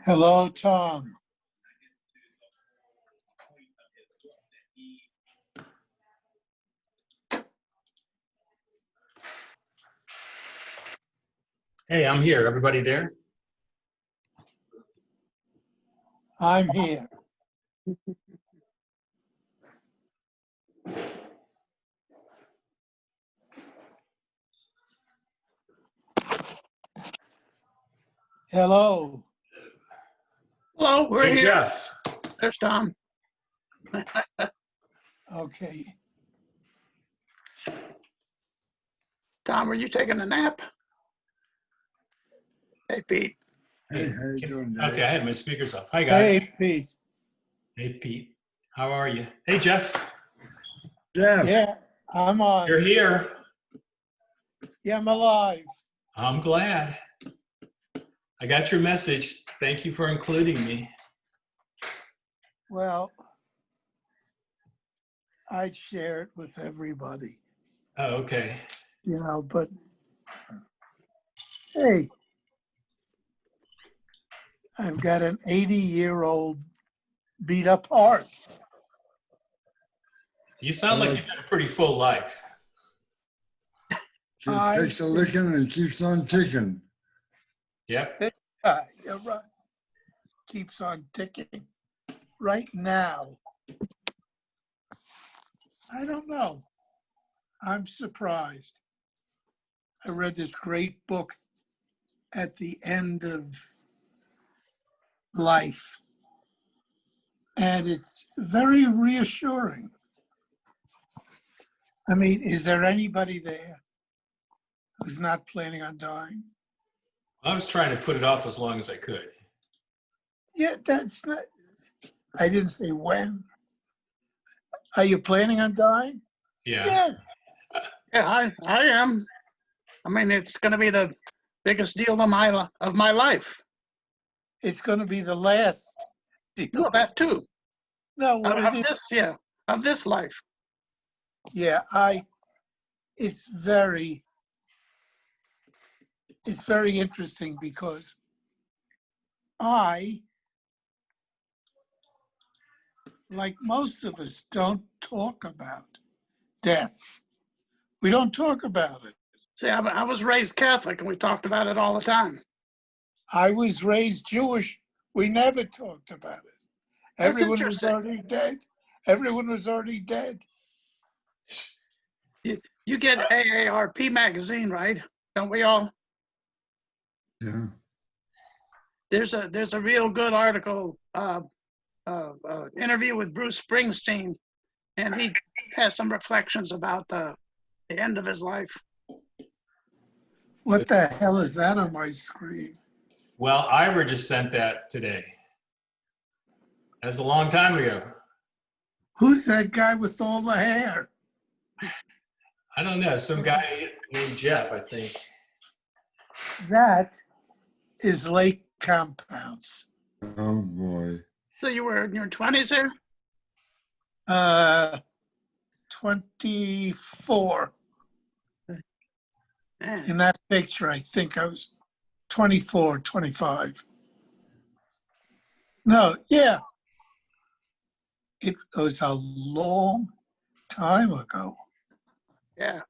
Hello, Tom. Hey, I'm here. Everybody there? I'm here. Hello. Hello, we're Hey, here. Jeff. There's Tom. Okay. Tom, were you taking a nap? Hey, Pete. Hey, how you doing, Dave? Okay, I had my speakers off. Hi, guys. Hey, Pete. Hey, Pete. How are you? Hey, Jeff. Jeff, Yeah, I'm on. You're here. Yeah, I'm alive. I'm glad. I got your message. Thank you for including me. Well, I'd share it with everybody, Oh, okay. but hey, I've got an 80-year-old beat up heart. You sound like you've had a pretty full life. just takes a licking and keeps on ticking. Yep. You're right. Keeps on ticking. Right now, I don't know. I'm surprised. I read this great book at the end of life, and it's very reassuring. I mean, is there anybody there who's not planning on dying? I was trying to put it off as long as I could. Yeah, that's not, I didn't say when. Are you planning on dying? Yeah. Yeah, I am. I mean, it's going to be the biggest deal of my life. It's going to be the last deal. Well, that too. No, what Of it is. of this life. Yeah, it's very interesting because I, like most of us, don't talk about death. We don't talk about it. See, I was raised Catholic, and we talked about it all the time. I was raised Jewish. We never talked about it. That's Everyone was interesting. already dead. Everyone was already dead. You get AARP magazine, right? Don't we all? Yeah. There's a real good article, interview with Bruce Springsteen, and he has some reflections about the end of his life. What the hell is that on my screen? Well, Ira just sent that today. That's a long time ago. Who's that guy with all the hair? I don't know. Some guy named Jeff, I think. That is Lake Compounds. Oh, boy. So you were in your 20s there? 24. Man. In that picture, I think I was 24, 25. No, yeah. It was a long time ago. Yeah.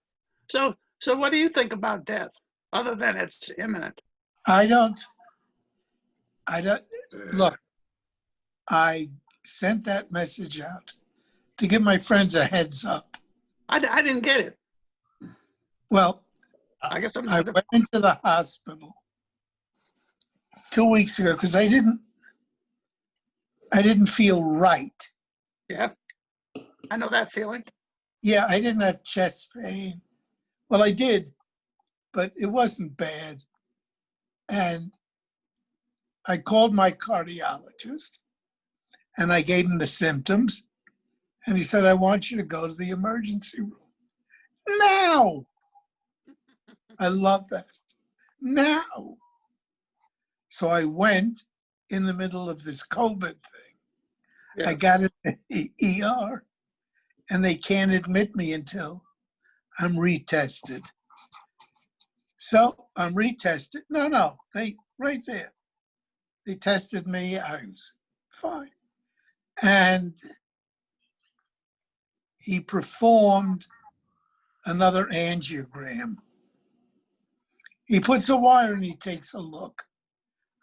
So what do you think about death, other than it's imminent? I don't, look, I sent that message out to give my friends a heads up. I didn't get it. Well, I guess I'm I not. went into the hospital 2 weeks ago because I didn't feel right. Yeah, I know that feeling. Yeah, I didn't have chest pain. Well, I did, but it wasn't bad. And I called my cardiologist and I gave him the symptoms. And he said, I want you to go to the emergency room now. I love that. Now. So I went in the middle of this COVID thing. Yeah. I got in the ER and they can't admit me until I'm retested. So I'm retested. No, they right there. They tested me. I was fine. And he performed another angiogram. He puts a wire and he takes a look.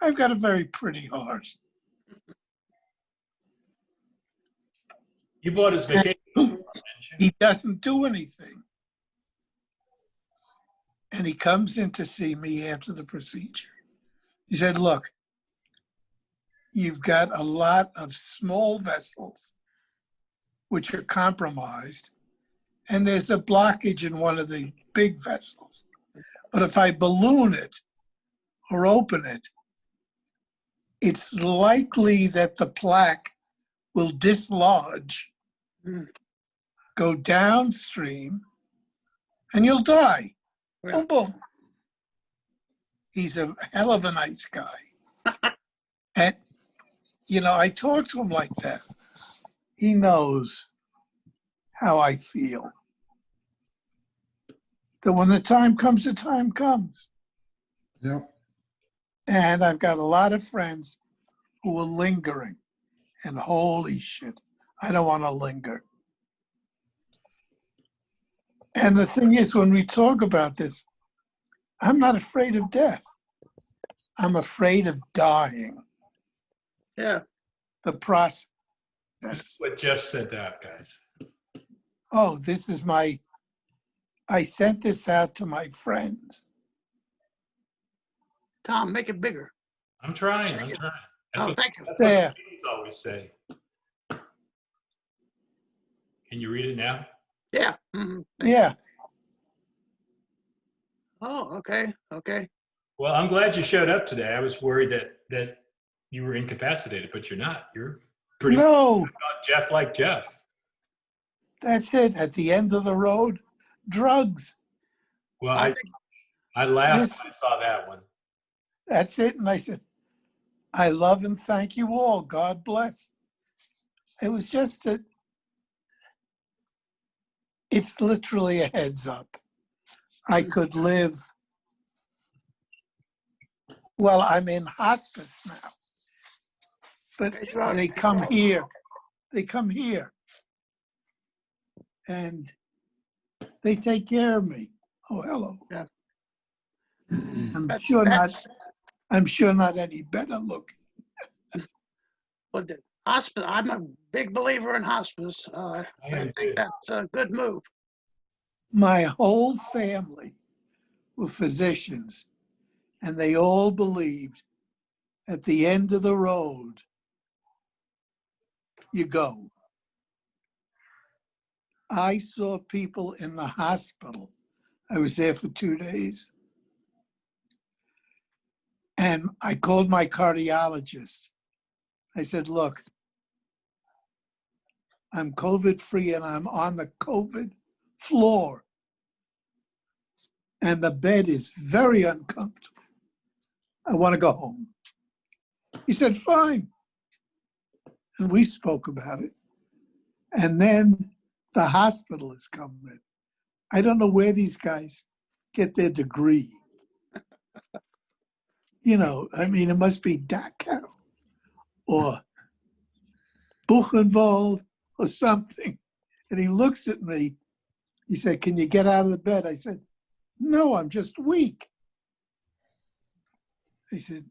I've got a very pretty heart. You bought his vacation home, didn't you? He doesn't do anything. And he comes in to see me after the procedure. He said, look, you've got a lot of small vessels which are compromised, and there's a blockage in one of the big vessels. But if I balloon it or open it, it's likely that the plaque will dislodge, go downstream, and you'll die. Yeah. Boom, boom. He's a hell of a nice guy. And, you know, I talk to him like that. He knows how I feel. That when the time comes, the time comes. Yep. And I've got a lot of friends who are lingering. And holy shit, I don't want to linger. And the thing is, when we talk about this, I'm not afraid of death. I'm afraid of dying. Yeah. The process. That's what Jeff sent out, guys. Oh, this is I sent this out to my friends. Tom, make it bigger. I'm trying. That's Oh, what, thank you. that's There. what the ladies always say. Can you read it now? Yeah. Mhm. Yeah. Oh, okay. Okay. Well, I'm glad you showed up today. I was worried that you were incapacitated, but you're not. You're pretty No, Jeff like Jeff. that's it. At the end of the road, drugs. Well, I I think I laughed This- when I saw that one. That's it. And I said, I love and thank you all. God bless. It was just that it's literally a heads up. I could live. Well, I'm in hospice now, but they come here. They come here and they take care of me. Oh, hello. Yeah. I'm that's, sure not. that's I'm sure not any better looking. what the hospice. I'm a big believer in hospice. I am think too. that's a good move. My whole family were physicians, and they all believed at the end of the road, you go. I saw people in the hospital. I was there for 2 days. And I called my cardiologist. I said, look, I'm COVID free and I'm on the COVID floor. And the bed is very uncomfortable. I want to go home. He said, fine. And we spoke about it. And then the hospital is coming. I don't know where these guys get their degree. You know, I mean, it must be Dachau or Buchenwald or something. And he looks at me. He said, can you get out of the bed? I said, no, I'm just weak. He said,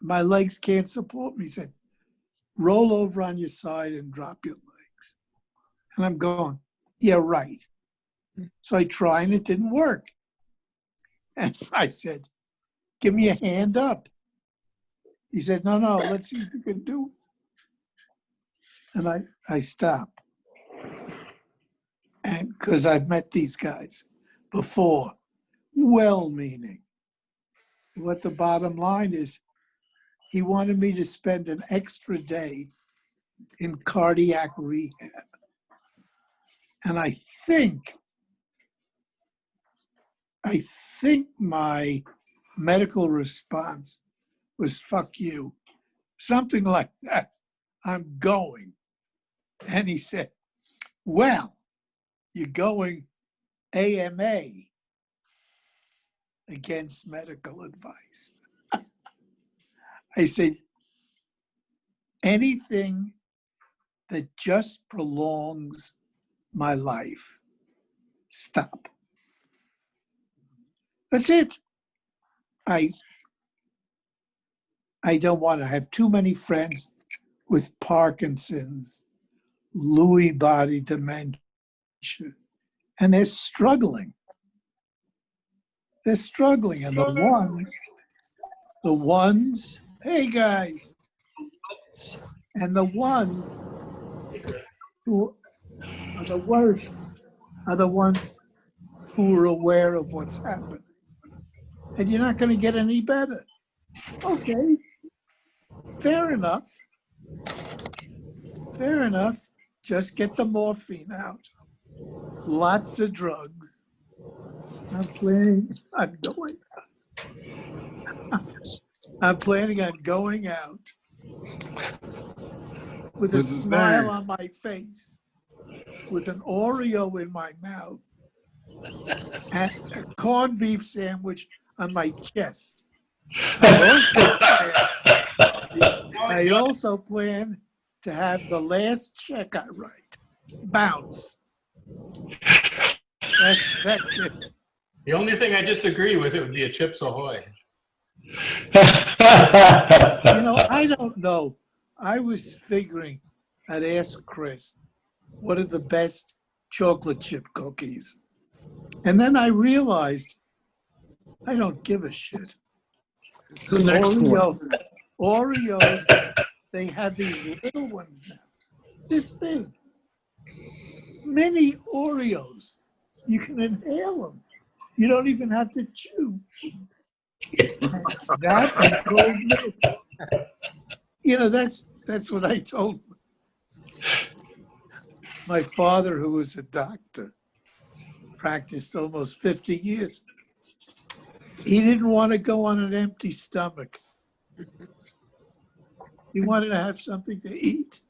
my legs can't support me. He said, roll over on your side and drop your legs. And I'm going, yeah, right. So I tried and it didn't work. And I said, give me a hand up. He said, no, let's see if you can do it. And I stopped. And because I've met these guys before, well-meaning. What the bottom line is, he wanted me to spend an extra day in cardiac rehab. And I think my medical response was, fuck you. Something like that. I'm going. And he said, well, you're going AMA. against medical advice. I said, anything that just prolongs my life, stop. That's it. I don't want to have too many friends with Parkinson's, Lewy body dementia, and they're struggling. They're struggling, and the ones, hey guys, and the ones who are the worst are the ones who are aware of what's happening. And you're not going to get any better. Okay, fair enough. Fair enough. Just get the morphine out. Lots of drugs. I'm planning on going out. I'm planning on going out with a smile on my face, with an Oreo in my mouth, and a corned beef sandwich on my chest. I also plan to have the last check I write bounce. That's it. The only thing I disagree with it would be a Chips Ahoy. I don't know. I was figuring I'd ask Chris, what are the best chocolate chip cookies? And then I realized I don't give a shit. The next one. Oreos, they have these little ones now, this big. Mini Oreos. You can inhale them. You don't even have to chew. That and cold milk. That's what I told my father, who was a doctor, practiced almost 50 years. He didn't want to go on an empty stomach. He wanted to have something to eat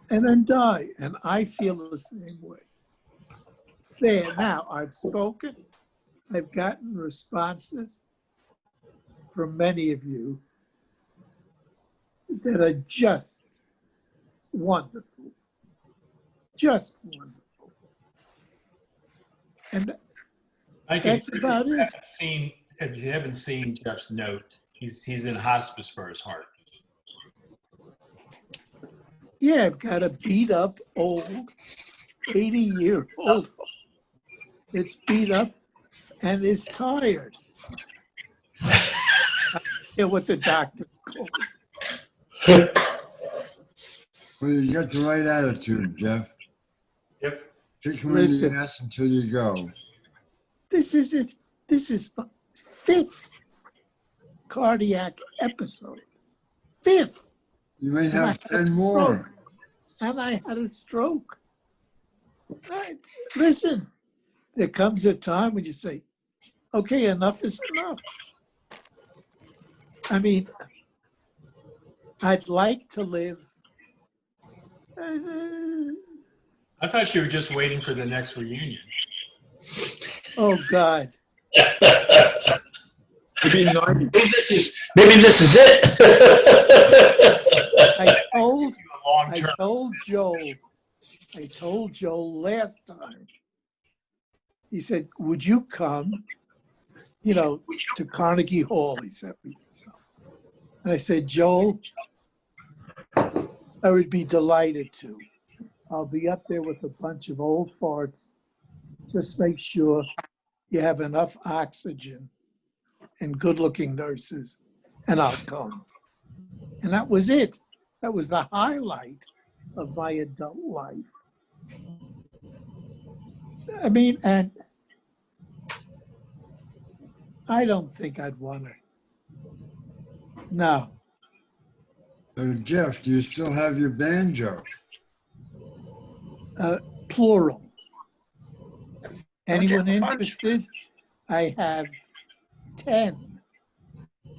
and then die. And I feel the same way. There, now I've spoken. I've gotten responses from many of you that are just wonderful. Just wonderful. And that's about it. If you haven't seen Jeff's note, he's in hospice for his heart. Yeah, I've got a beat up old 80-year-old. It's beat up and is tired. Yeah, what the doctor called it. Well, you got the right attitude, Jeff. Yep. Kick him in the ass until you go. This is it. This is my 5th cardiac episode. 5th. You may have 10 more. And I had a stroke. Right. Listen, there comes a time when you say, okay, enough is enough. I mean, I'd like to live. I thought you were just waiting for the next reunion. Oh, God. Maybe this is it. I told Joel last time. He said, would you come, to Carnegie Hall? He said, and I said, Joel, I would be delighted to. I'll be up there with a bunch of old farts. Just make sure you have enough oxygen and good-looking nurses, and I'll come. And that was it. That was the highlight of my adult life. I mean, and I don't think I'd want to. No. Jeff, do you still have your banjo? Plural. Don't you Anyone have a bunch? interested? I have 10.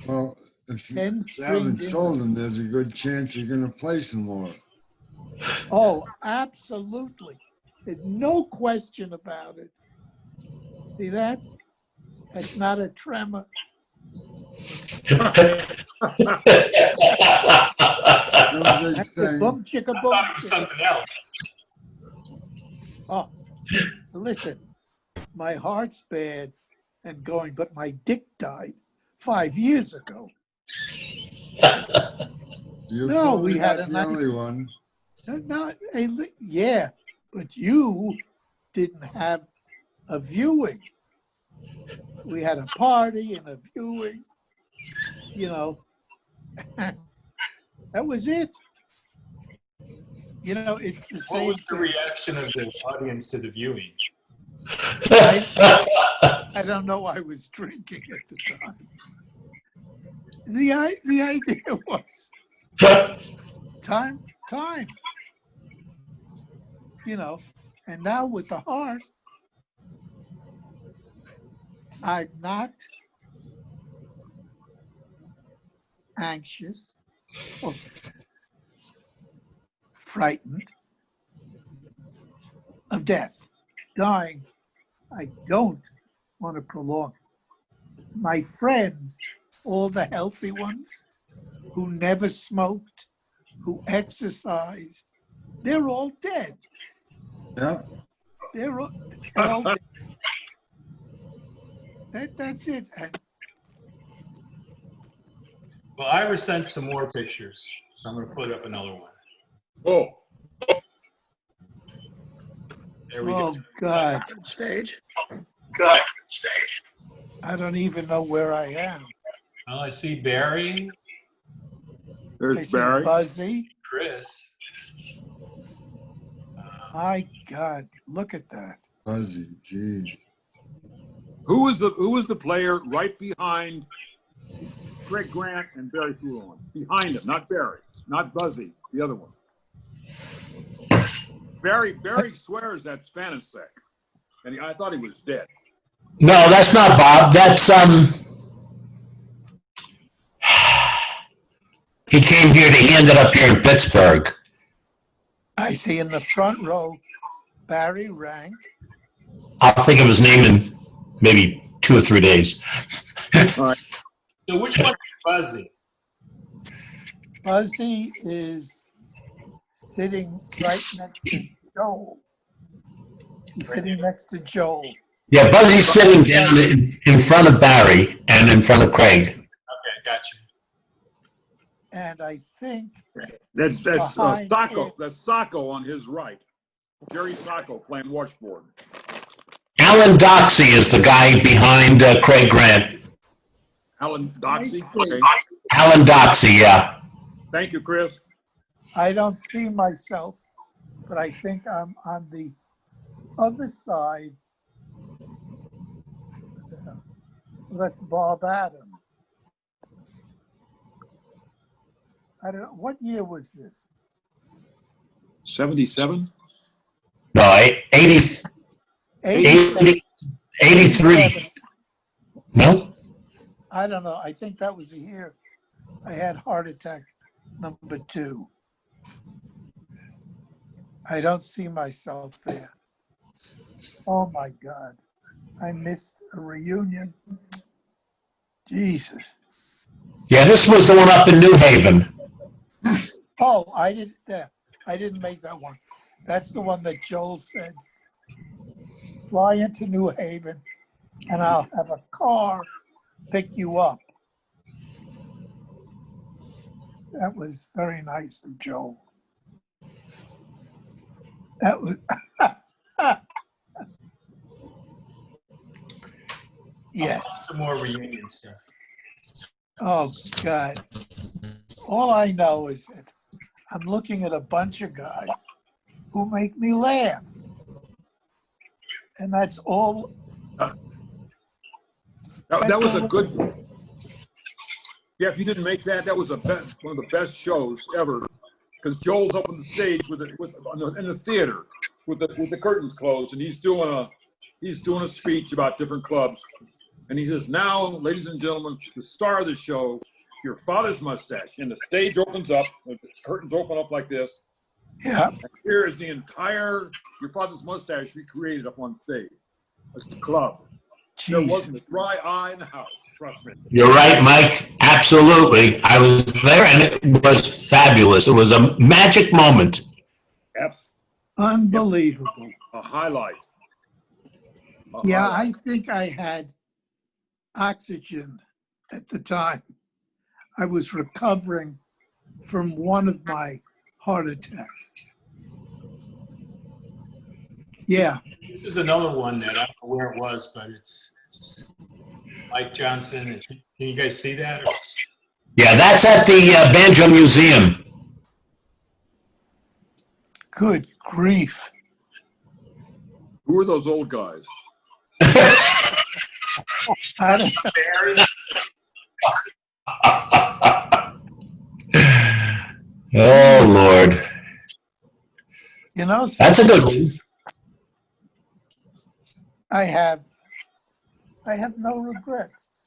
Well, if you 10 haven't strings. sold them, there's a good chance you're going to play some more. Oh, absolutely. There's no question about it. See that? That's not a tremor. That's the boom chicka I boom. thought it was chicka. something else. Oh, listen, my heart's bad and going, but my dick died 5 years ago. You're No, probably we had not a the nice- only one. Yeah, but you didn't have a viewing. We had a party and a viewing, you know. That was it. You know, it's the What same was the thing. reaction of the audience to the viewing? I don't know. I was drinking at the time. The idea was time. You know, and now with the heart, I'm not anxious or frightened of death. Dying, I don't want to prolong. My friends, all the healthy ones who never smoked, who exercised, they're all dead. Yeah. They're all dead. That's it. And Well, Ira sent some more pictures. So I'm going to put up another one. Oh, There we go. oh God, Stage. I don't even know where I am. Well, I see Barry, I there's see Barry. Buzzy. Chris. My God, look at that. Fuzzy, geez. Who was the player right behind Craig Grant and Barry Fulon? Behind him, not Barry, not Buzzy, the other one. Barry swears that's Fanasek, and I thought he was dead. No, that's not Bob. That's he came here. He ended up here in Pittsburgh. I see in the front row, Barry Rank. I'll think of his name in maybe 2 or 3 days. So which one is Buzzy? Buzzy is sitting right next to Joel. He's sitting next to Joel. Yeah, Buzzy's sitting down in front of Barry and in front of Craig. Okay, got you. And I think That's Behind Sacco. it. That's Sacco on his right. Jerry Sacco playing washboard. Alan Doxey is the guy behind Craig Grant. Alan Doxey. I see. Okay. Alan Doxey, yeah. Thank you, Chris. I don't see myself, but I think I'm on the other side. That's Bob Adams. I don't know, what year was this? 77. No, 80, 83. No? I don't know. I think that was the year I had heart attack number 2. I don't see myself there. Oh my God. I missed a reunion. Jesus. Yeah, this was the one up in New Haven. Oh, I didn't make that one. That's the one that Joel said. Fly into New Haven and I'll have a car pick you up. That was very nice of Joel. That was yes. Some more reunion stuff. Oh God. All I know is that I'm looking at a bunch of guys who make me laugh. And that's all. That was a good. Yeah, if you didn't make that, that was one of the best shows ever. Because Joel's up on the stage in the theater with the curtains closed, and he's doing a speech about different clubs, and he says, "Now, ladies and gentlemen, the star of the show, your father's mustache," and the stage opens up, the curtains open up like this. Yeah. And here is the entire your father's mustache recreated up on stage. It's a club. There Jeez. wasn't a dry eye in the house, trust me. You're right, Mike. Absolutely. I was there and it was fabulous. It was a magic moment. Abs- Unbelievable. A highlight. Yeah, highlight. I think I had oxygen at the time. I was recovering from one of my heart attacks. Yeah, This is another one that I don't know where it was, but it's Mike Johnson. And can you guys see that? Or- Yeah, that's at the Banjo Museum. good grief. Who are those old guys? I don't, Oh, Lord. you know, That's a good one. I have no regrets.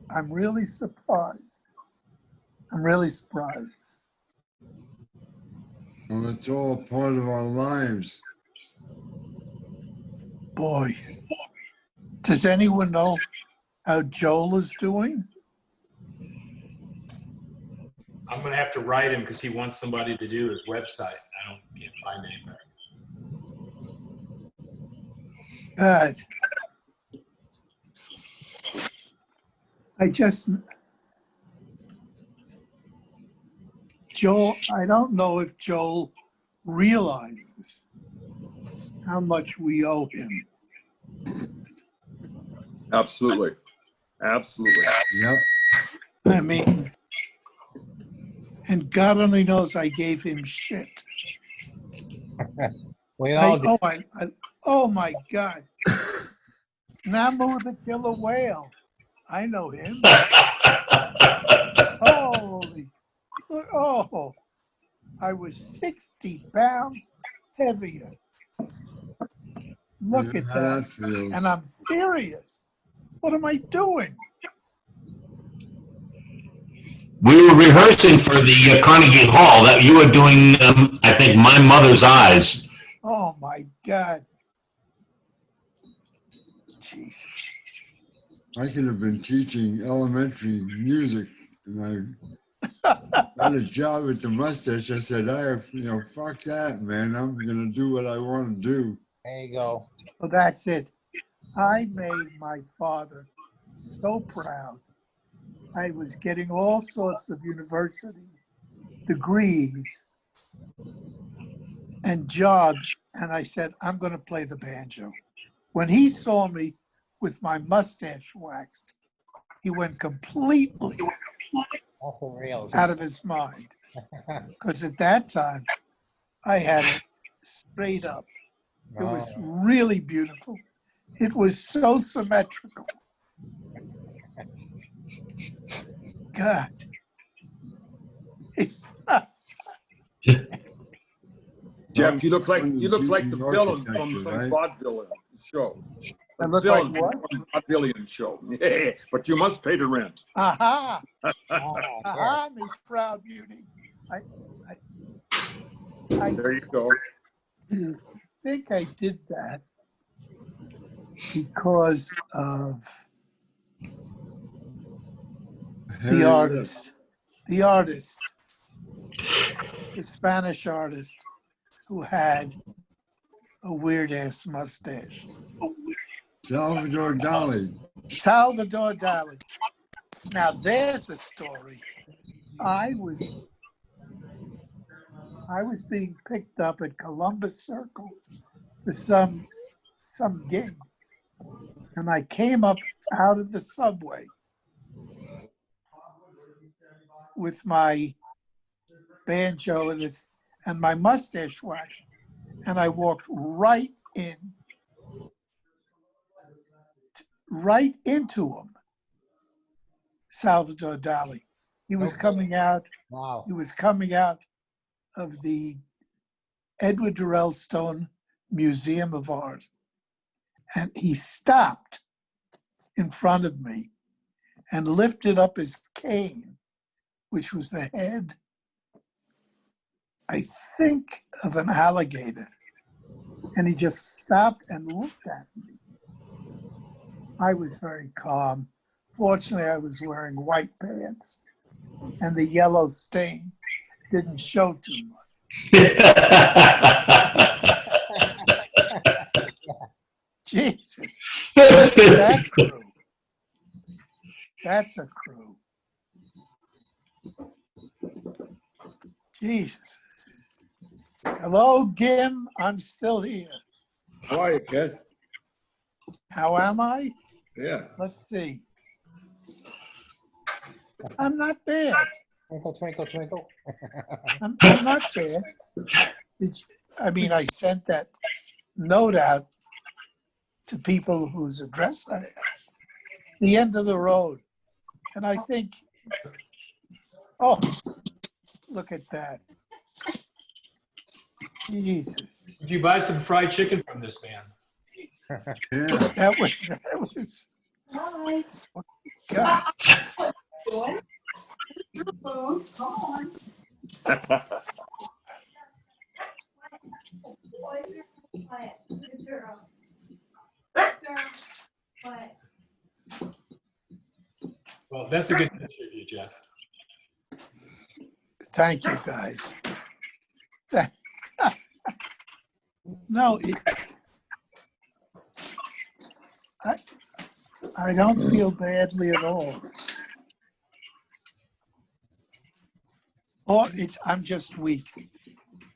I'm really surprised. I'm really surprised. Well, it's all part of our lives. Boy, does anyone know how Joel is doing? I'm going to have to write him because he wants somebody to do his website. Can't find anybody. God. Joel, I don't know if Joel realizes how much we owe him. Absolutely. Absolutely. Yep. I mean, and God only knows I gave him shit. We all do. Oh my God. Namu the killer whale. I know him. Holy, oh, I was 60 pounds heavier. Look at How that. that feels. And I'm serious. What am I doing? We were rehearsing for the Carnegie Hall that you were doing, I think, My Mother's Eyes. Oh my God. Jesus. I could have been teaching elementary music, and I got a job at the mustache. I said, fuck that, man. I'm gonna do what I want to do. There you go. Well, that's it. I made my father so proud. I was getting all sorts of university degrees and jobs, and I said, I'm going to play the banjo. When he saw me with my mustache waxed, he went completely Oh, for real. out of his mind. Because at that time, I had it straight up. It was really beautiful. It was so symmetrical. God. It's Jeff, you look like Fun the teaching villain from architecture, some right? vaudeville show. I The look like villain what? from a vaudevillian show. Yeah, but you must pay the rent. Aha! Oh, yeah. Aha, me proud beauty. I There you go. think I did that because of the artist, the Spanish artist who had a weird ass mustache. Salvador Dali. Salvador Dali. Now there's a story. I was being picked up at Columbus Circle for some gig, and I came up out of the subway with my banjo and my mustache wax, and I walked right into him. Salvador Dali. He was coming out. Wow. He was coming out of the Edward Durrell Stone Museum of Art, and he stopped in front of me and lifted up his cane, which was the head, I think, of an alligator. And he just stopped and looked at me. I was very calm. Fortunately, I was wearing white pants, and the yellow stain didn't show too much. Jesus, that crew. That's a crew. Jesus. Hello, Gim. I'm still here. How are you, kid? How am I? Yeah. Let's see. I'm not bad. Twinkle, twinkle, twinkle. I'm not bad. I sent that note out to people whose address I asked. The end of the road. And I think, oh, look at that. Jesus. Did you buy some fried chicken from this man? Yeah. That was, Hi. God. Good. Your phone. Come on. Quiet. Good girl. Good girl. Quiet. Well, that's a good picture of you, Jeff. Thank you, guys. No, I don't feel badly at all. Or I'm just weak.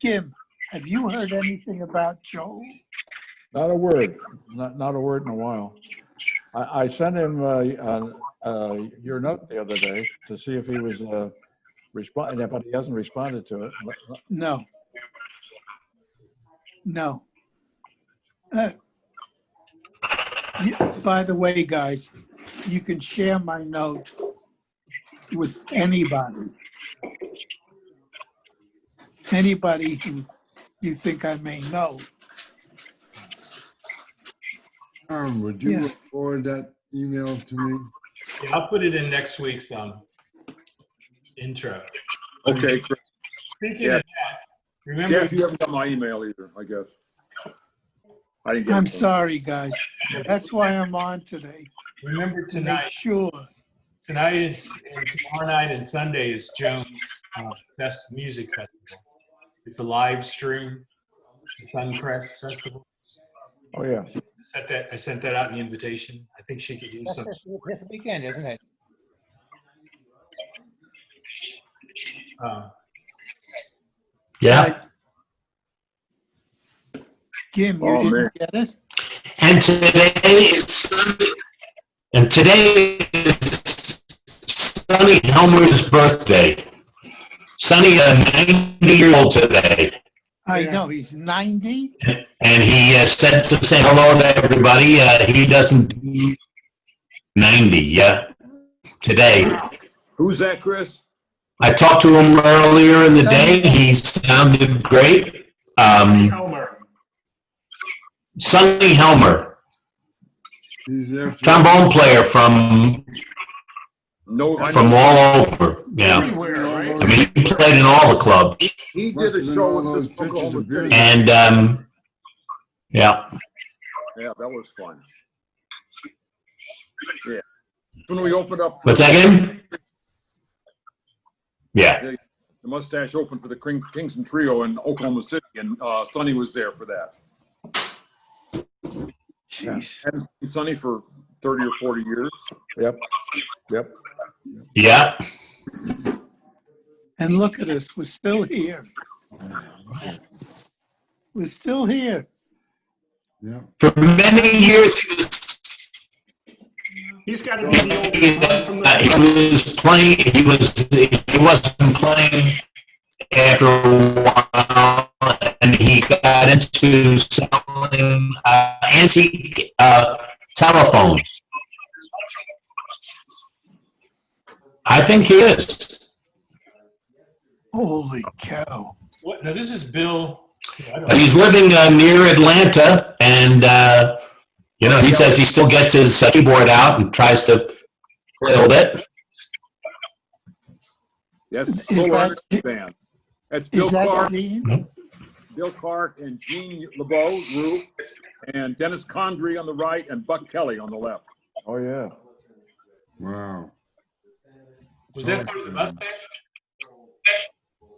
Kim, have you heard anything about Joel? Not a word. Not a word in a while. I sent him your note the other day to see if he was responding, but he hasn't responded to it. No. No. By the way, guys, you can share my note with anybody. Anybody who you think I may know. Would you Yeah. forward that email to me? Yeah, I'll put it in next week's intro. Okay, Chris. Speaking Yeah. of that, remember, Jeff, you haven't got my email either, I guess. I didn't get I'm it. sorry, guys. That's why I'm on today. remember To make tonight. sure. Tonight is, and tomorrow night and Sunday is Jones' Best Music Festival. It's a live stream, the Suncrest Festival. Oh, yeah. I sent that out in the invitation. I think she could use That's some. this weekend, isn't it? Yeah. Kim, you Oh, didn't man. get it? And today is Sonny Helmer's birthday. Sonny, 90-year-old today. I know, he's 90. And he said to say hello to everybody. He doesn't 90, yeah, today. Who's that, Chris? I talked to him earlier in the day. He sounded great. Sonny Helmer, He's after trombone player from No, I from know. all over. Yeah, I mean, he played in all the clubs. He Must did a have been show all those with pictures Oklahoma of beer. City. And yeah, Yeah, that was fun. Yeah. When we opened up for what's that again? Yeah, the Mustache opened for the Kingston Trio in Oklahoma City, and Sonny was there for that. Jeez. Hadn't seen Sonny for 30 or 40 years. Yep. Yep. yeah. And look at us, we're still here. We're still here. Yeah. For many years, He's got to be the old one from the. he was playing. He wasn't playing after a while, and he got into selling antique telephones. I think he is. Holy cow. What? No, this is Bill. He's living near Atlanta, and he says he still gets his keyboard out and tries to build it. Yes, Is Solar that- Energy Band. That's Bill Is that Clark, Dean? Bill Clark and Gene LeBeau, Roof, and Dennis Condrey on the right, and Buck Kelly on the left. Oh, yeah. Wow. Was that part of the mustache?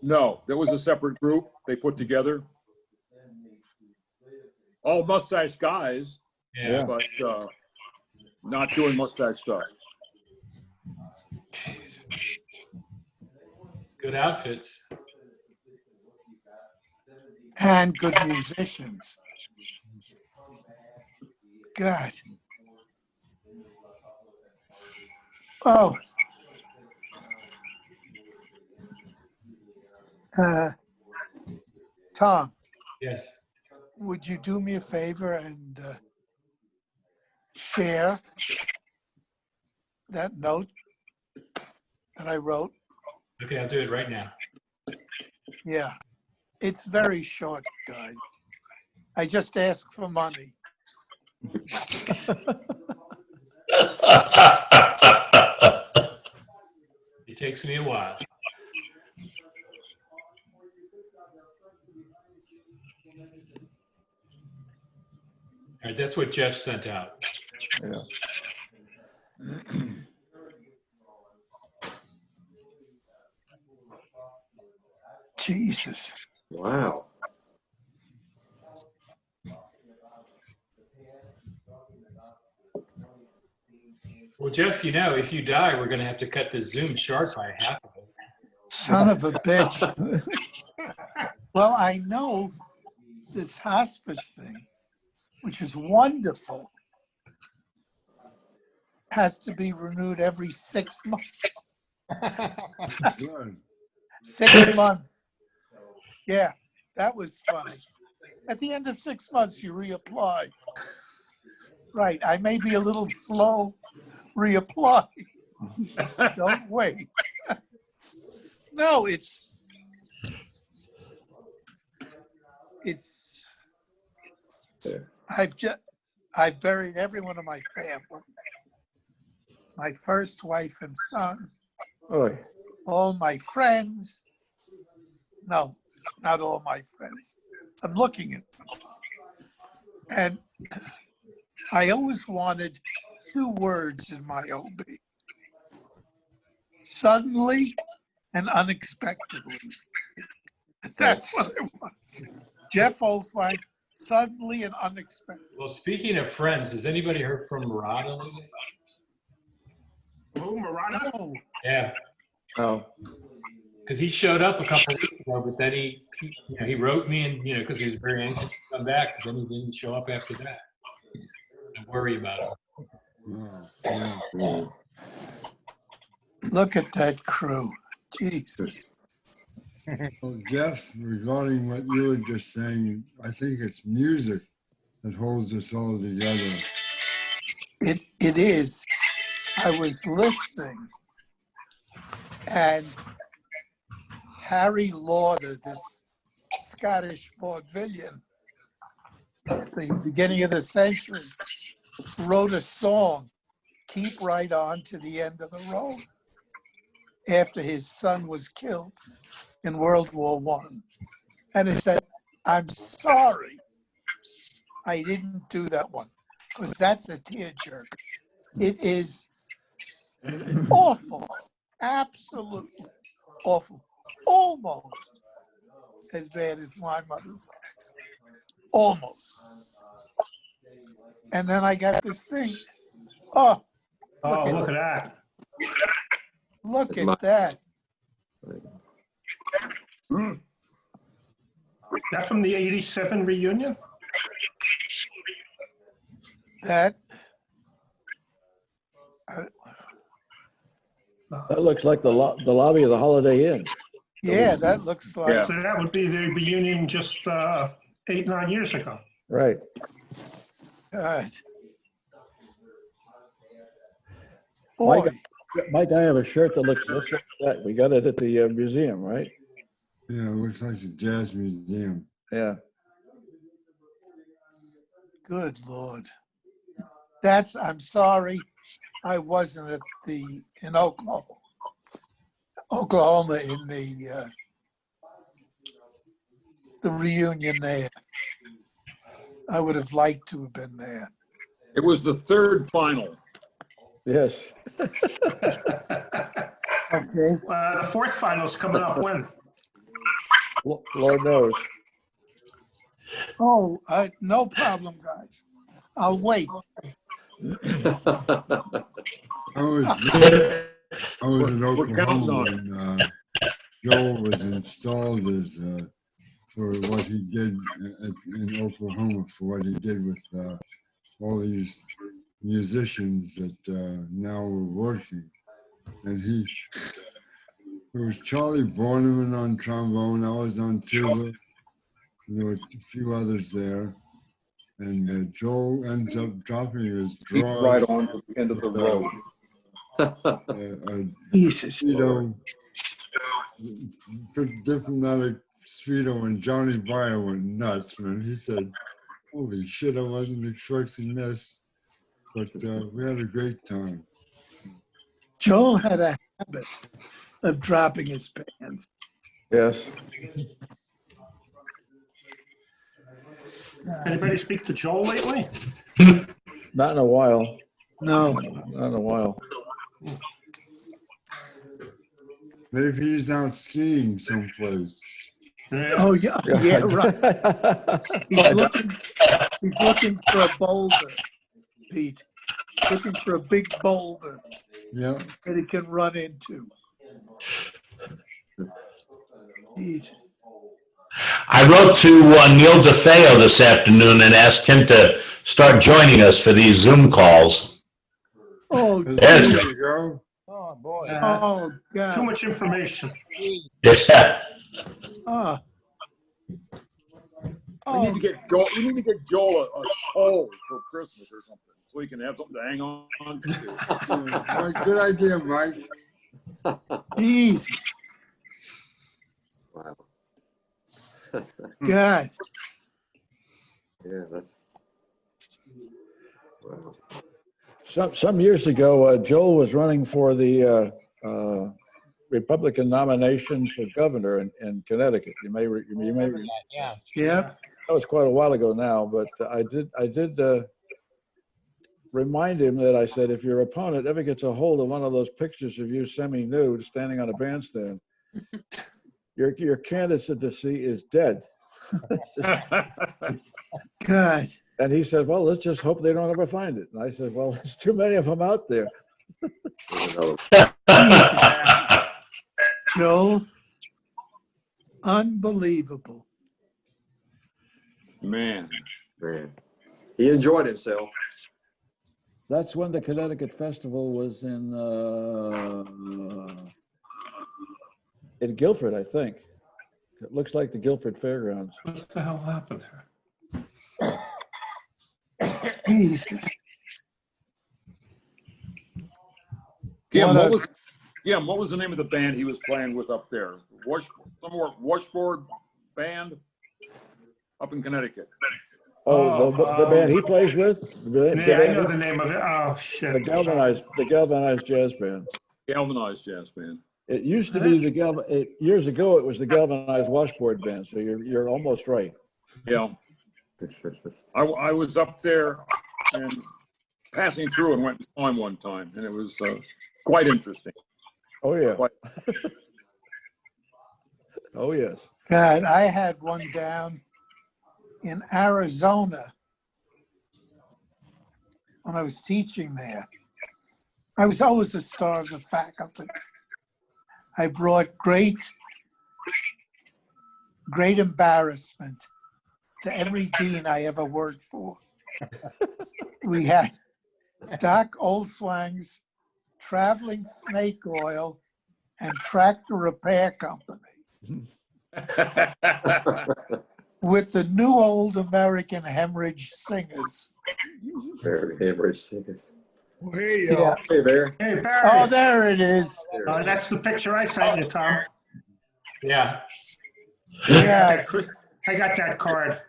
No, that was a separate group they put together. All mustache guys, Yeah. but not doing mustache stuff. Good outfits. And good musicians. God. Oh. Tom, Yes. would you do me a favor and share that note that I wrote? Okay, I'll do it right now. Yeah. It's very short, guys. I just ask for money. It takes me a while. All right, that's what Jeff sent out. Yeah. Jesus. Wow. Well, Jeff, you know, if you die, we're going to have to cut the Zoom short by half of it. Son of a bitch. Well, I know this hospice thing, which is wonderful, has to be renewed every 6 months. Good. 6 months. Yeah, that was funny. At the end of 6 months, you reapply. Right, I may be a little slow reapply. Don't wait. No, I've buried every one of my family. My first wife and son, Oh, all my friends. No, not all my friends. I'm looking at them. And I always wanted 2 words in my OB. Suddenly and unexpectedly. That's what I want. Jeff Olfine, suddenly and unexpectedly. Well, speaking of friends, has anybody heard from Murata lately? Who, Murata? No, Yeah, oh. because he showed up a couple of weeks ago, but then he wrote me and, because he was very anxious to come back, but then he didn't show up after that. I worry about him. Wow. Yeah. look at that crew. Jesus. Well, Jeff, regarding what you were just saying, I think it's music that holds us all together. It is. I was listening, and Harry Lauder, this Scottish vaudevillian, at the beginning of the century, wrote a song, "Keep Right On to the End of the Road," after his son was killed in World War I. And he said, "I'm sorry I didn't do that one, because that's a tearjerker. It is awful, absolutely awful, almost as bad as my mother's eyes, almost." And then I got this thing. Oh, Look at that. look at that. That from the 87 reunion? That That looks like the lobby of the Holiday Inn. yeah, that looks like Yeah. So that would be the reunion just 8, 9 years ago. Right. God. Boy, Mike, I have a shirt that looks just like that. We got it at the museum, right? Yeah, it looks like the Jazz Museum. Yeah. good Lord. I'm sorry, I wasn't in Oklahoma in the reunion there. I would have liked to have been there. It was the third final. Yes. Okay. The fourth final's coming up when? Lord knows. Oh, no problem, guys. I'll wait. I was in We're counting Oklahoma on it. when Joel was installed as for what he did in Oklahoma, for what he did with all these musicians that now were working. And there was Charlie Borneman on trombone, I was on tuba, there were a few others there. And Joel ends up dropping his Beat drawers. right on to the end of the road. Jesus. Speedo, diplomatic Speedo, and Johnny Byer went nuts, man. He said, holy shit, I wasn't expecting this. But we had a great time. Joel had a habit of dropping his pants. Yes. Anybody speak to Joel lately? Not in a while. No. Not in a while. Maybe he's out skiing someplace. Oh, yeah, yeah, right. He's looking for a boulder, Pete. Looking for a big boulder Yeah. that he can run into. Pete. I wrote to Neil DeFeo this afternoon and asked him to start joining us for these Zoom calls. Oh, There's There you go. Oh, boy. oh, God. Too much information. Yeah. Oh. We need to get Joel a pole for Christmas or something, so he can have something to hang on to. Right, good idea, Mike. Jesus. Wow. God. Yeah, that's wow. Some years ago, Joel was running for the Republican nomination for governor in Connecticut. You may Yeah. Yep. that was quite a while ago now, but I did remind him that I said, if your opponent ever gets a hold of one of those pictures of you semi-nude standing on a bandstand, your candidacy is dead. God. And he said, well, let's just hope they don't ever find it. And I said, well, there's too many of them out there. Joel. Unbelievable. Man, he enjoyed himself. That's when the Connecticut Festival was in Guilford, I think. It looks like the Guilford Fairgrounds. What the hell happened here? Jesus. Kim, What what was the name of the band he was playing with up there? Washboard band up in Connecticut. Oh, the band he plays with? Yeah, I know the name of it. Oh, shit. The Galvanized Jazz Band. Galvanized Jazz Band. It used to be years ago, it was the Galvanized Washboard Band, so you're almost right. Yeah. I was up there and passing through and went and saw him one time, and it was quite interesting. Oh, yeah. Oh, yes. God, I had one down in Arizona when I was teaching there. I was always a star of the faculty. I brought great embarrassment to every dean I ever worked for. We had Doc Olswang's Traveling Snake Oil and Tractor Repair Company with the New Old American Hemorrhage Singers. Hemorrhage Singers. Hey, Yeah. Hey there. Hey, Barry. Oh, there it is. That's the picture I sent you, Tom. Yeah. Yeah, I got that card.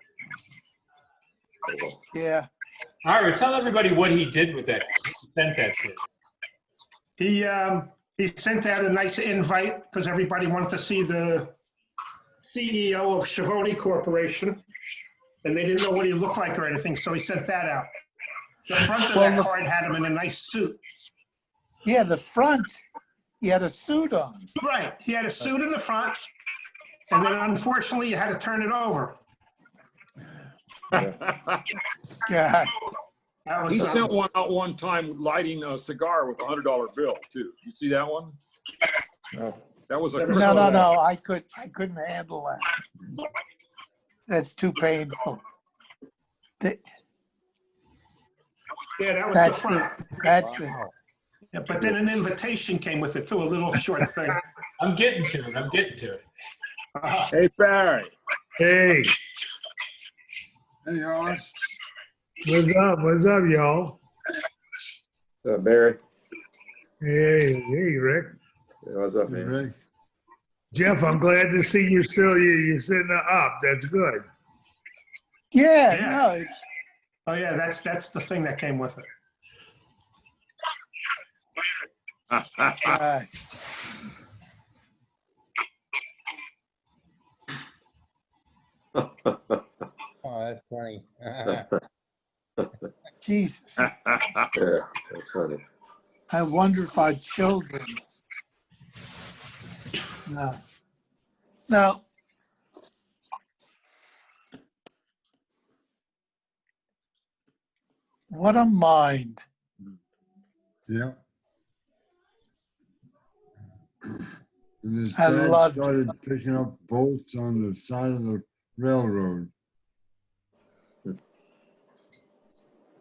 yeah. Ira, tell everybody what he did with that. He sent that to. He sent out a nice invite because everybody wanted to see the CEO of Schiavone Corporation, and they didn't know what he looked like or anything, so he sent that out. The front of that card had him in a nice suit. Yeah, the front, he had a suit on. Right, he had a suit in the front, and then unfortunately you had to turn it over. God. That was He something. sent one out one time lighting a cigar with a $100 bill too. You see that one? No. That was a No, I couldn't handle that. That's too painful. Yeah, that was the That's front. That's it. Wow. Yeah, but then an invitation came with it too, a little short thing. I'm getting to it. I'm getting to it. Hey, Barry. Hey, Hey, Hoss. what's up? What's up, y'all? Barry. Hey, Rick. Yeah, what's up, Hey, man? Rick. Jeff, I'm glad to see you still. You're sitting up. That's good. Yeah, Yeah. no, it's Oh yeah, that's the thing that came with it. God. Oh, that's funny. Jesus. Yeah, that's funny. I wonder if our children. No. Now, what a mind. Yeah. And his I dad loved it. started picking up bolts on the side of the railroad.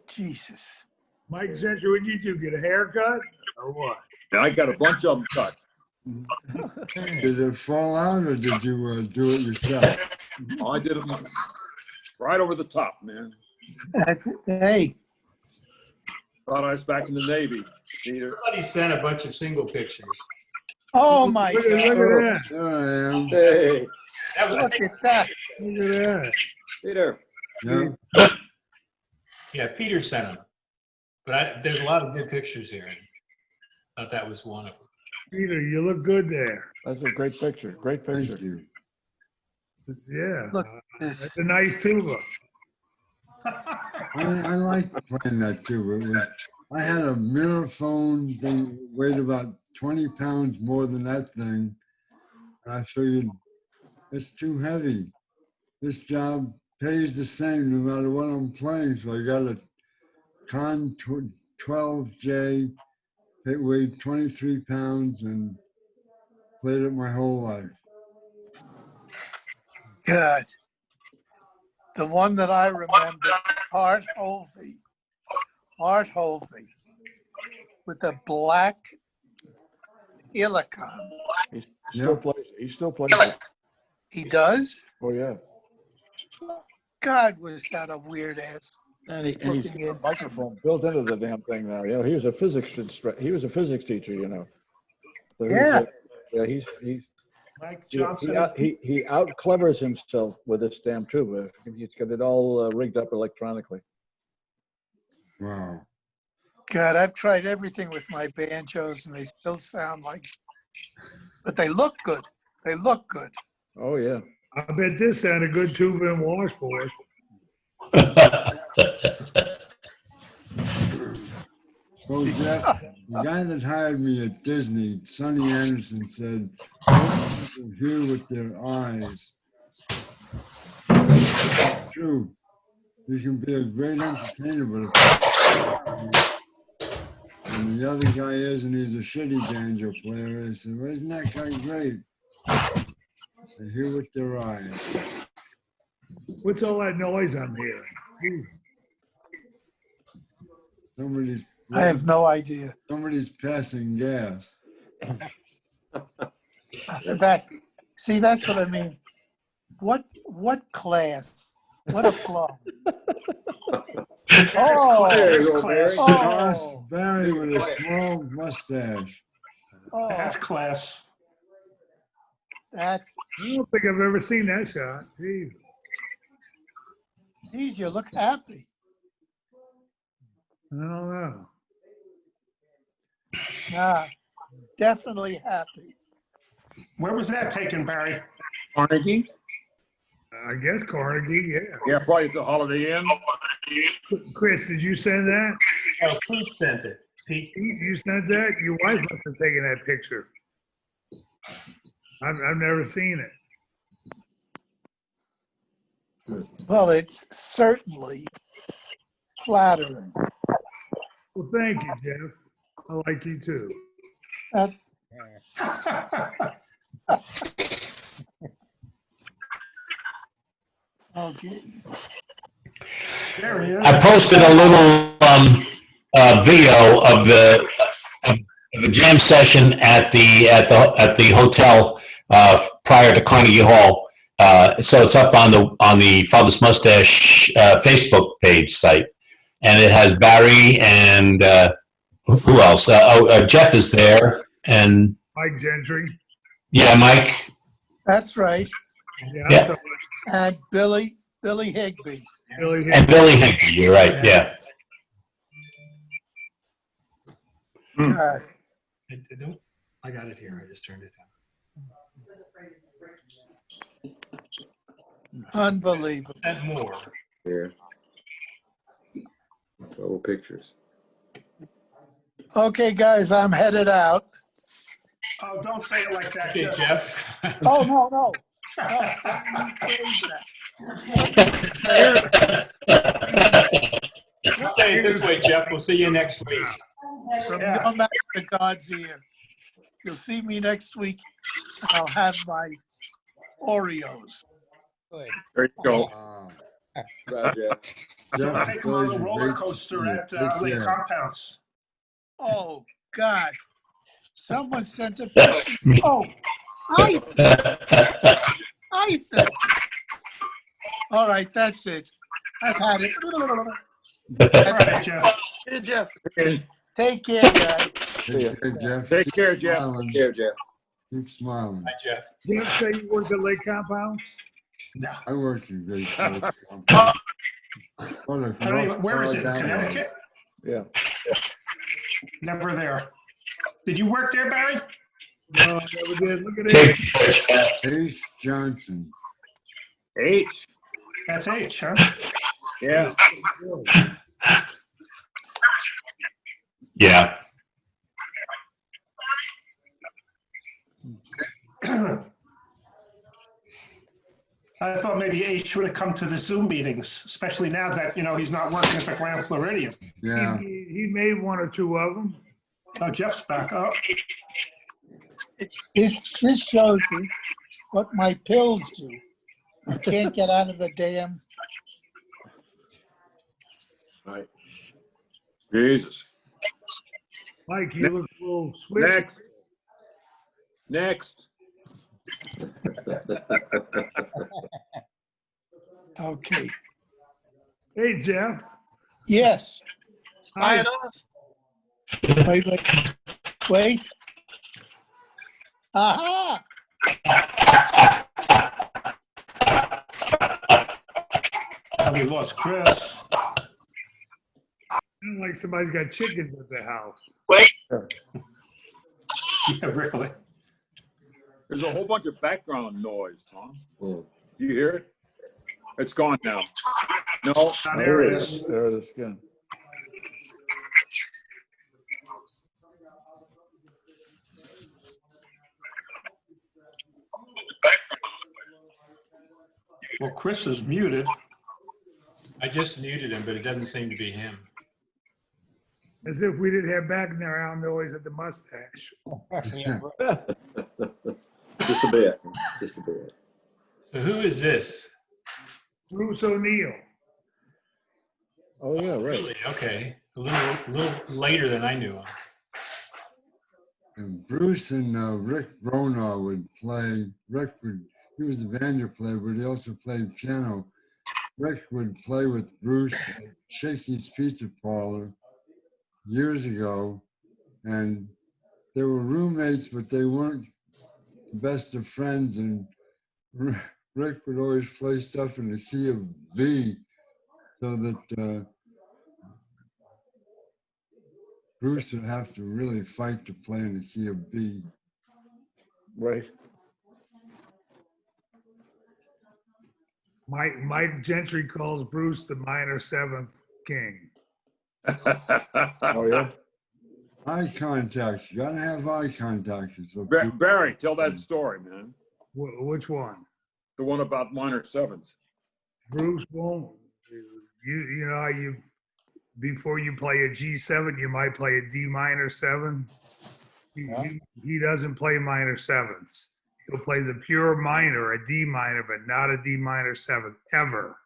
Jesus. Mike Century, what'd you do? Get a haircut or what? And I got a bunch of them cut. Did it fall out or did you do it yourself? I did it right over the top, man. That's it. Hey, Thought I was back in the Navy. Peter. Somebody sent a bunch of single pictures. oh my Look at God. that. There I am. Hey, That was, I Look think, at that. Look at that. Peter. Yeah. yeah, Peter sent them. But there's a lot of good pictures here. I thought that was one of them. Peter, you look good there. That's a great picture. Great picture. Thank you. Yeah. Look at this. That's a nice tuba. I like playing that too. It was, I had a mirror phone thing, weighed about 20 pounds more than that thing. And I figured it's too heavy. This job pays the same no matter what I'm playing. So I got a Con 12J. It weighed 23 pounds and played it my whole life. God. The one that I remember, Art Hovey. Art Hovey with the black Illicom. He still Yeah. plays. He still plays. It. He does? Oh yeah. God, was that a weird ass. And he's Looking got a instrument. microphone built into the damn thing now. You know, he was a physics teacher. You know. So Yeah. Yeah. He's Mike he Johnson. he out clevers himself with this damn tuba. He's got it all rigged up electronically. Wow. God, I've tried everything with my banjos and they still sound like shit. But they look good. They look good. Oh yeah. I bet this had a good tuba and washboard. Well, Jeff, the guy that hired me at Disney, Sonny Anderson, said, "Most people hear with their eyes." It's true. You can be a great entertainer, but and the other guy is, and he's a shitty banjo player. I said, well, isn't that guy great? They hear with their eyes. What's all that noise I'm hearing? Somebody's I have no idea. somebody's passing gas. See, that's what I mean. What class? What a plum. Oh, There you go, Barry. oh, Barry with a small mustache. oh, That's class. that's, I don't think I've ever seen that shot. Jeez. geez, you look happy. I don't know. Nah, definitely happy. Where was that taken, Barry? Carnegie? I guess Carnegie, yeah. Yeah, probably it's a Holiday Inn. Chris, did you send that? Oh, Pete sent it. Pete, You sent that? Your wife must have taken that picture. I've never seen it. Well, it's certainly flattering. Well, thank you, Jeff. I like you too. That's, okay. There he is. I posted a little video of the jam session at the hotel prior to Carnegie Hall. So it's up on the Father's Mustache Facebook page site, and it has Barry and who else? Jeff is there, and Mike Gentry. yeah, Mike. That's right. Yeah. Yeah. So, And Billy Higbee. Billy And Billy Higbee, you're right, yeah. Uh, I got it here. I just turned it down. unbelievable. And more. Yeah. Old pictures. Okay, guys, I'm headed out. Oh, don't say it like that, Okay, Jeff. Jeff. Oh, no. No, don't rephrase that. Say it this way, Jeff. We'll see you next week. From Yeah. your mouth to God's ear. You'll see me next week. I'll have my Oreos. Good. There you go. Bye, Jeff. Don't Jeff, take it's him on always the a roller great coaster to at see you. Take Lake care. Compounds. Oh, God. Someone sent a picture. Oh, Isaac. All right, that's it. I've had it. All right, Jeff. Hey, Jeff. Okay. Take care, guys. Take care, Jeff. Take Keep care, Jeff. smiling. Here, Jeff. Keep smiling. Hi, Jeff. Jeff say you work at Lake Compounds? No. I worked in great place. I don't even, where is it? Down there. Connecticut? Yeah. Never there. Did you work there, Barry? No, I never did. Look at Take it. care, Jeff. H. Johnson. H. That's H, huh? Yeah. Yeah. I thought maybe H would have come to the Zoom meetings, especially now that, he's not working at the Grand Floridian. Yeah. He made one or two of them. Oh, Jeff's back up. This shows you what my pills do. I can't get out of the damn. Right. Jesus. Mike, you look a little Swiss. Next. Next. Okay. Hey, Jeff. Yes. Hi, Hi. it is. Wait. Aha! We lost Chris. Sound like somebody's got chickens at their house. Yeah, really. There's a whole bunch of background noise, Tom. Mm. Do you hear it? It's gone now. No. Ah, there it is. There it is again. Well, Chris is muted. I just muted him, but it doesn't seem to be him. As if we didn't have background noise at the mustache. Just a bit. Just a bit. So who is this? Bruce O'Neill. Oh, yeah, right. Really? Okay. A little later than I knew him. And Bruce and Rick Bronaugh would play. He was a banjo player, but he also played piano. Rick would play with Bruce at Shakey's Pizza Parlor years ago, and they were roommates, but they weren't the best of friends. And Rick would always play stuff in the key of B, so that Bruce would have to really fight to play in the key of B. Right. Mike Gentry calls Bruce the minor seventh king. Oh, yeah? Eye contact. You gotta have eye contact. So Barry, tell that story, man. Which one? The one about minor sevenths. Bruce won't. You know how you before you play a G7, you might play a D minor 7. He doesn't play minor sevenths. He'll play the pure minor, a D minor, but not a D minor 7th ever.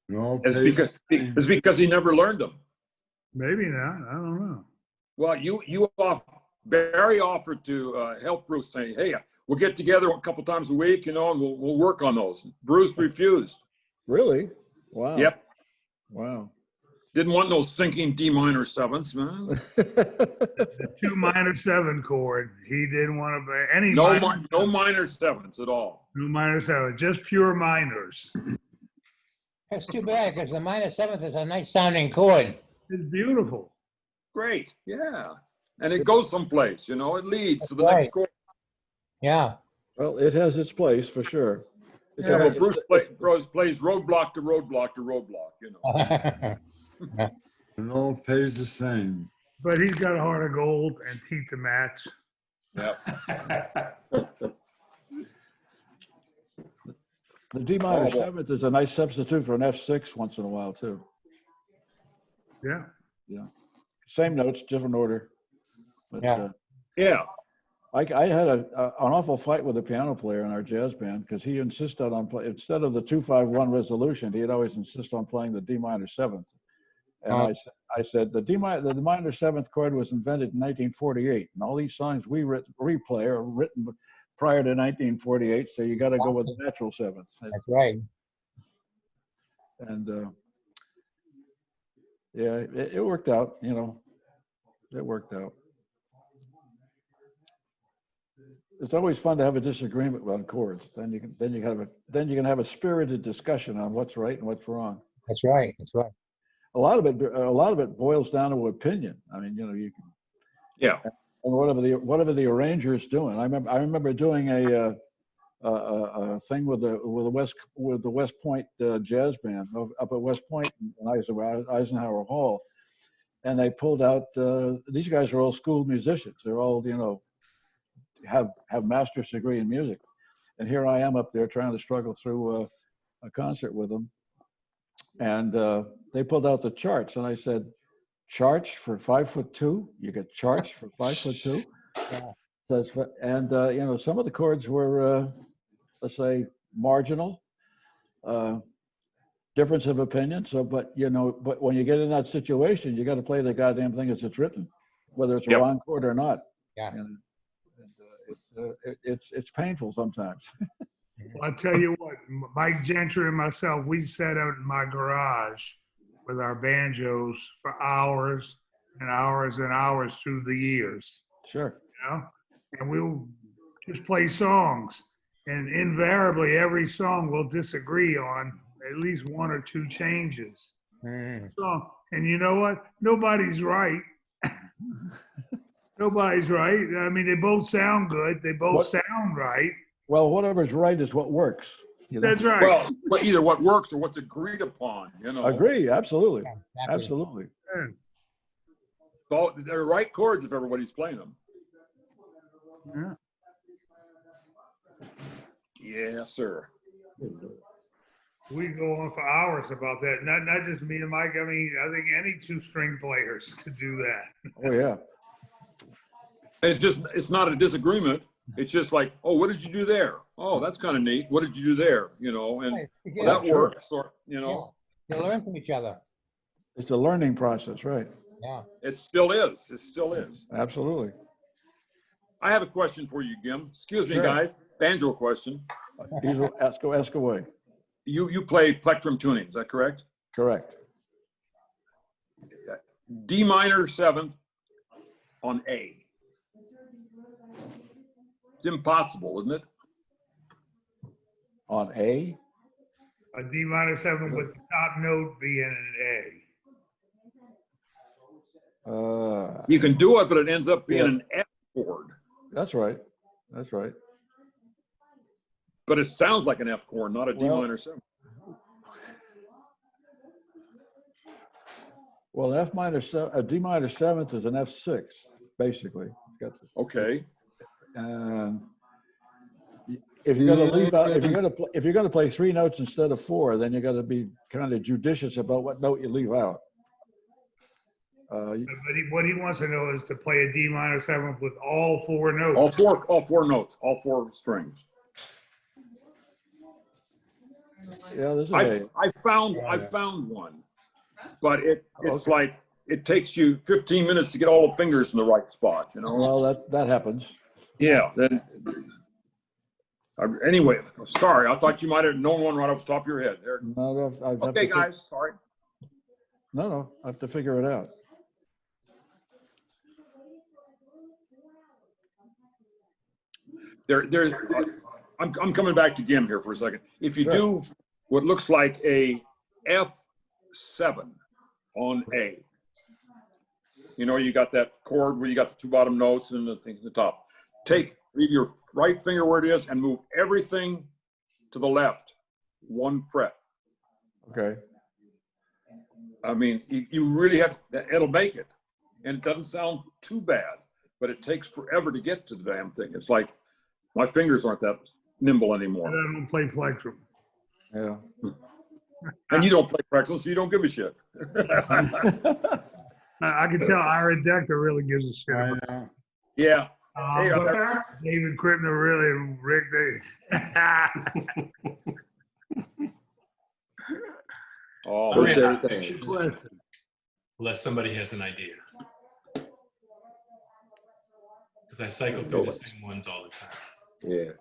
It's because he never learned them. Maybe not. I don't know. Well, Barry offered to help Bruce, saying, "Hey, we'll get together a couple times a week, you know, and we'll work on those." Bruce refused. Really? Wow. Yep. Wow. Didn't want no stinking D minor sevenths, man. The 2 minor 7 chord. He didn't want to play any. No minor sevenths at all. No minor 7. Just pure minors. That's too bad, because the minor 7th is a nice sounding chord. It's beautiful. Great. Yeah. And it goes someplace, you know, it leads to the That's next right. chord. Yeah. Well, it has its place for sure. It's Yeah, a- well, Bruce plays roadblock to roadblock to roadblock, you know. it all pays the same. But he's got a heart of gold and teeth to match. Yep. The D minor 7th is a nice substitute for an F6 once in a while too. Yeah. Yeah. Same notes, different order. But, Yeah. Yeah. I had an awful fight with a piano player in our jazz band because he insisted on instead of the 2-5-1 resolution, he'd always insist on playing the D minor 7th. And I said the minor 7th chord was invented in 1948, and all these songs we replay are written prior to 1948, so you got to go with the natural 7th. That's right. And yeah, it worked out. You know, it worked out. It's always fun to have a disagreement on chords. Then you can have a spirited discussion on what's right and what's wrong. That's right. That's right. A lot of it boils down to opinion. I mean, you know, you can. Yeah. And whatever the arranger is doing. I remember doing a thing with the West Point jazz band up at West Point in Eisenhower Hall, and they pulled out. These guys are all school musicians. They're all, you know, have master's degree in music, and here I am up there trying to struggle through a concert with them, and they pulled out the charts, and I said, "Charts for 5'2"? You get charts for 5'2"? Yeah. And you know, some of the chords were, let's say, marginal, difference of opinion. So, but when you get in that situation, you got to play the goddamn thing as it's written, whether it's a wrong chord or not. Yeah. And it's painful sometimes. Well, I'll tell you what, Mike Gentry and myself, we sat out in my garage with our banjos for hours and hours and hours through the years. Sure. You know? And we'll just play songs. And invariably, every song we'll disagree on at least 1 or 2 changes. So, and you know what? Nobody's right. Nobody's right. I mean, they both sound good. They both sound right. Well, whatever's right is what works. You know? That's right. Well, either what works or what's agreed upon, you know. Agree, absolutely. Yeah, exactly. Absolutely. So they're right chords if everybody's playing them. Yeah. Yeah, sir. We go on for hours about that. Not just me and Mike. I mean, I think any 2-string players could do that. Oh yeah. It's not a disagreement. It's just like, oh, what did you do there? Oh, that's kind of neat. What did you do there? You know, and Right. well, that works. Or, you know, Yeah. They learn from each other. It's a learning process, right? Yeah. it still is. It still is. Absolutely. I have a question for you, Gim. Excuse me, Sure. guys. Banjo question. Ask away. You play plectrum tuning, is that correct? Correct. D minor 7th on A. It's impossible, isn't it? On A? A D minor 7 with the top note being an A. You can do it, but it ends up being an F chord. That's right. That's right. But it sounds like an F chord, not a D minor 7. Well, a D minor seventh is an F6, basically. It's got the- Okay. And if you're going to leave out, if you're going to play 3 notes instead of 4, then you got to be kind of judicious about what note you leave out. But what he wants to know is to play a D minor seventh with all 4 notes. All four notes, all 4 strings. Yeah, there's a I found one, but it's like it takes you 15 minutes to get all the fingers in the right spot. You know. Well, that happens. Yeah. Then. Anyway, sorry. I thought you might have known one right off the top of your head. There. No, Okay, guys. Sorry. No, I have to figure it out. I'm coming back to Jim here for a second. If you do what looks like a F7 on A, you got that chord where you got the 2 bottom notes and the thing at the top. Leave your right finger where it is and move everything to the left 1 fret. Okay. I mean, you really have, it'll make it. And it doesn't sound too bad, but it takes forever to get to the damn thing. It's like, my fingers aren't that nimble anymore. I don't play plectrum. Yeah. And you don't play plectrum, so you don't give a shit. I can tell Ira Decker really gives a shit about it. Yeah. Hey, David Krippner really, Rick, Oh, unless somebody has an idea. Because I cycle through the same ones all the time. Yeah.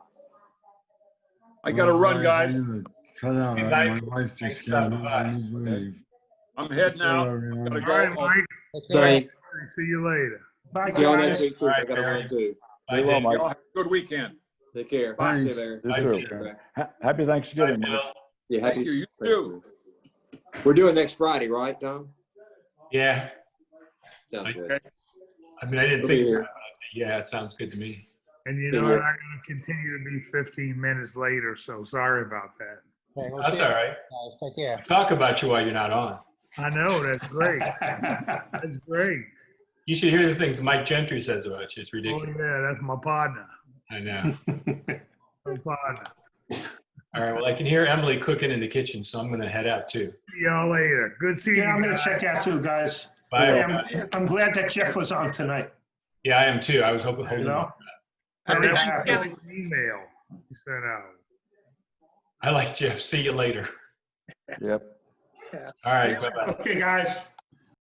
I got to run, guys. Cut out. Good My night. wife just Thanks, came. bye. I need to leave. I'm heading out. everyone. Gotta All right, go. Mike. Thank See you later. Bye, you. Y'all next guys. week too. All I right, got to Barry. run too. Bye, Very well, Dave. Mike. Y'all have a good weekend. Take care. Thanks. Stay there. You Bye, too. Bill. Happy Bye, Thanksgiving, Mike. Bill. Yeah, Thank happy. you. You too. We're doing next Friday, right, Tom? Yeah. Sounds good. Okay. I mean, I didn't We'll think be about here. it. Yeah, it sounds good to me. And Yeah. I'm not going to continue to be 15 minutes later, so sorry about that. Okay, we'll That's see all you right. guys. Take care. Talk about you while you're not on. I know, that's great. That's great. You should hear the things Mike Gentry says about you. It's Oh, ridiculous. yeah, that's my partner. I know. My partner. All right. Well, I can hear Emily cooking in the kitchen, so I'm going to head out too. See y'all later. Good seeing Yeah, I'm you gonna guys. check out too, guys. Bye. Hey, everybody. I'm glad that Jeff was on tonight, Yeah, I am too. I was hoping. you holding know? on. Happy That was Thanksgiving. an email you sent out. I like Jeff. See you later. Yep. All right. Bye-bye. Okay, guys.